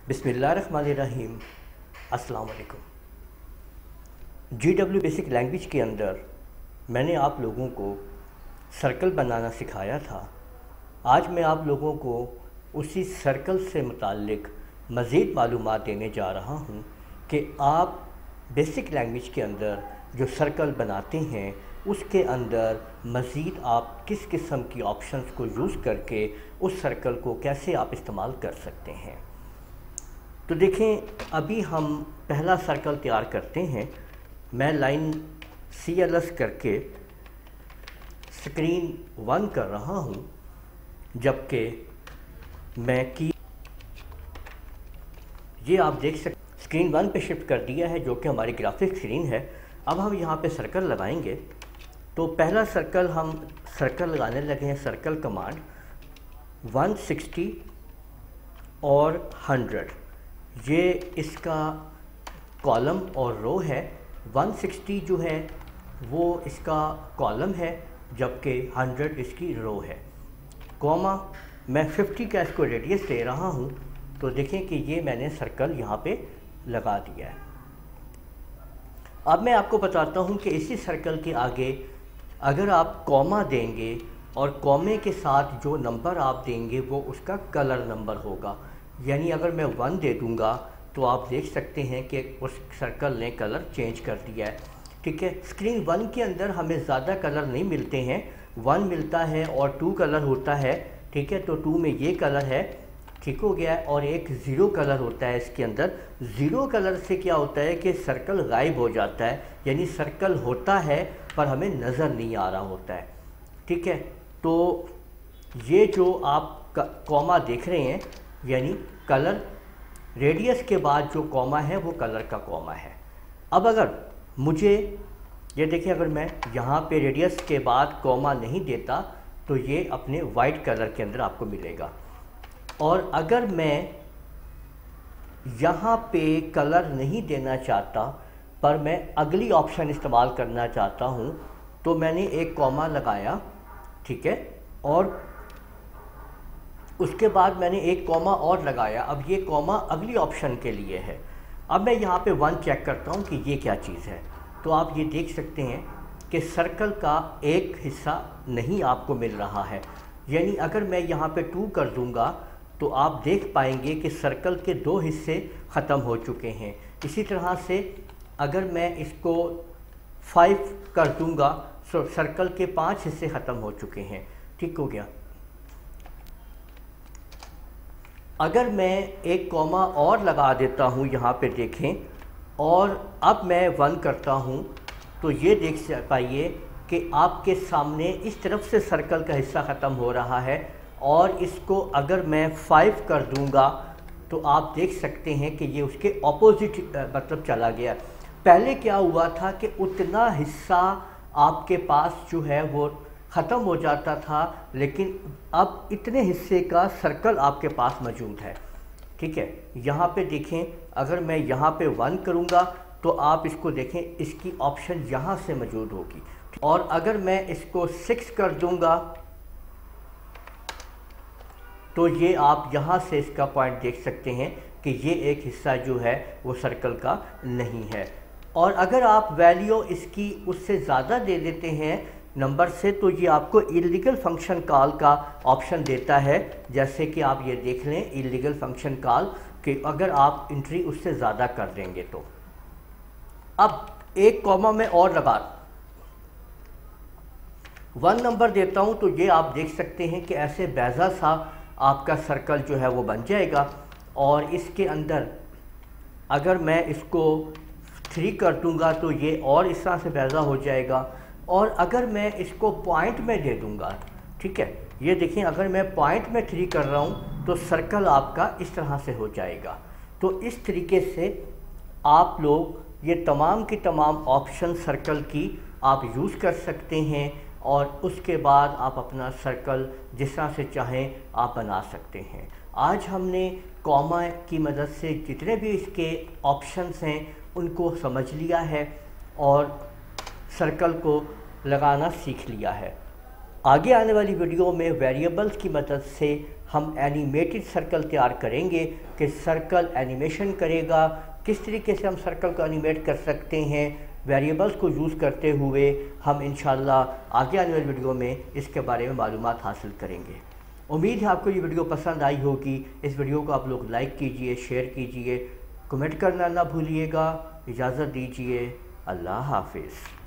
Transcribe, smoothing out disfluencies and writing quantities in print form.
बिस्मिल्लाहिर्रहमानिर्रहीम। अस्सलाम वालेकुम। GW बेसिक लैंग्वेज के अंदर मैंने आप लोगों को सर्कल बनाना सिखाया था। आज मैं आप लोगों को उसी सर्कल से मुताल्लिक मज़ीद मालूमात देने जा रहा हूँ कि आप बेसिक लैंग्वेज के अंदर जो सर्कल बनाते हैं उसके अंदर मज़ीद आप किस किस्म की ऑप्शंस को यूज़ करके उस सर्कल को कैसे आप इस्तेमाल कर सकते हैं। तो देखें, अभी हम पहला सर्कल तैयार करते हैं। मैं लाइन CLS करके स्क्रीन 1 कर रहा हूं, जबकि मैं की ये आप देख सकते स्क्रीन 1 पे शिफ्ट कर दिया है, जो कि हमारी ग्राफिक स्क्रीन है। अब हम यहाँ पे सर्कल लगाएंगे। तो पहला सर्कल हम सर्कल लगाने लगे हैं। सर्कल कमांड 160 और 100 ये इसका कॉलम और रो है। 160 जो है वो इसका कॉलम है, जबकि 100 इसकी रो है। कॉमा मैं 50 का इसको रेडियस दे रहा हूँ। तो देखें कि ये मैंने सर्कल यहाँ पे लगा दिया है। अब मैं आपको बताता हूँ कि इसी सर्कल के आगे अगर आप कॉमा देंगे और कॉमे के साथ जो नंबर आप देंगे वो उसका कलर नंबर होगा। यानी अगर मैं 1 दे दूंगा तो आप देख सकते हैं कि उस सर्कल ने कलर चेंज कर दिया है। ठीक है, स्क्रीन 1 के अंदर हमें ज़्यादा कलर नहीं मिलते हैं। 1 मिलता है और 2 कलर होता है। ठीक है, तो 2 में ये कलर है, ठीक हो गया। और एक 0 कलर होता है इसके अंदर। 0 कलर से क्या होता है कि सर्कल गायब हो जाता है, यानी सर्कल होता है पर हमें नज़र नहीं आ रहा होता है। ठीक है, तो ये जो आप कॉमा देख रहे हैं यानी कलर, रेडियस के बाद जो कॉमा है वो कलर का कॉमा है। अब अगर मुझे ये देखिए, अगर मैं यहाँ पे रेडियस के बाद कॉमा नहीं देता तो ये अपने वाइट कलर के अंदर आपको मिलेगा। और अगर मैं यहाँ पे कलर नहीं देना चाहता पर मैं अगली ऑप्शन इस्तेमाल करना चाहता हूँ, तो मैंने एक कॉमा लगाया। ठीक है, और उसके बाद मैंने एक कॉमा और लगाया। अब ये कॉमा अगली ऑप्शन के लिए है। अब मैं यहाँ पे 1 चेक करता हूँ कि ये क्या चीज़ है। तो आप ये देख सकते हैं कि सर्कल का एक हिस्सा नहीं आपको मिल रहा है। यानी अगर मैं यहाँ पे 2 कर दूँगा तो आप देख पाएंगे कि सर्कल के 2 हिस्से ख़त्म हो चुके हैं। इसी तरह से अगर मैं इसको 5 कर दूँगा तो सर्कल के 5 हिस्से ख़त्म हो चुके हैं। ठीक हो गया। अगर मैं एक कॉमा और लगा देता हूँ यहाँ पे देखें, और अब मैं 1 करता हूँ, तो ये देख पाइए कि आपके सामने इस तरफ से सर्कल का हिस्सा ख़त्म हो रहा है। और इसको अगर मैं 5 कर दूँगा तो आप देख सकते हैं कि ये उसके ऑपोजिट मतलब चला गया। पहले क्या हुआ था कि उतना हिस्सा आपके पास जो है वो ख़त्म हो जाता था, लेकिन अब इतने हिस्से का सर्कल आपके पास मौजूद है। ठीक है, यहाँ पे देखें, अगर मैं यहाँ पे 1 करूँगा तो आप इसको देखें, इसकी ऑप्शन यहाँ से मौजूद होगी। और अगर मैं इसको 6 कर दूँगा तो ये आप यहाँ से इसका पॉइंट देख सकते हैं कि ये एक हिस्सा जो है वो सर्कल का नहीं है। और अगर आप वैल्यू इसकी उससे ज़्यादा दे देते हैं नंबर से, तो ये आपको इलीगल फंक्शन कॉल का ऑप्शन देता है। जैसे कि आप ये देख लें, इलीगल फंक्शन कॉल कि अगर आप एंट्री उससे ज़्यादा कर देंगे तो। अब एक कॉमा में और लगा 1 नंबर देता हूँ, तो ये आप देख सकते हैं कि ऐसे बैजा सा आपका सर्कल जो है वो बन जाएगा। और इसके अंदर अगर मैं इसको 3 कर दूँगा तो ये और इस तरह से बैजा हो जाएगा। और अगर मैं इसको पॉइंट में दे दूंगा, ठीक है, ये देखें, अगर मैं पॉइंट में 3 कर रहा हूँ तो सर्कल आपका इस तरह से हो जाएगा। तो इस तरीके से आप लोग ये तमाम की तमाम ऑप्शन सर्कल की आप यूज़ कर सकते हैं। और उसके बाद आप अपना सर्कल जिस तरह से चाहें आप बना सकते हैं। आज हमने कॉमा की मदद से जितने भी इसके ऑप्शंस हैं उनको समझ लिया है और सर्कल को लगाना सीख लिया है। आगे आने वाली वीडियो में वेरिएबल्स की मदद से हम एनिमेटेड सर्कल तैयार करेंगे कि सर्कल एनिमेशन करेगा। किस तरीके से हम सर्कल को एनिमेट कर सकते हैं वेरिएबल्स को यूज़ करते हुए, हम इंशाल्लाह आगे आने वाली वीडियो में इसके बारे में मालूमात हासिल करेंगे। उम्मीद है आपको ये वीडियो पसंद आई होगी। इस वीडियो को आप लोग लाइक कीजिए, शेयर कीजिए, कमेंट करना ना भूलिएगा। इजाज़त दीजिए, अल्लाह हाफिज़।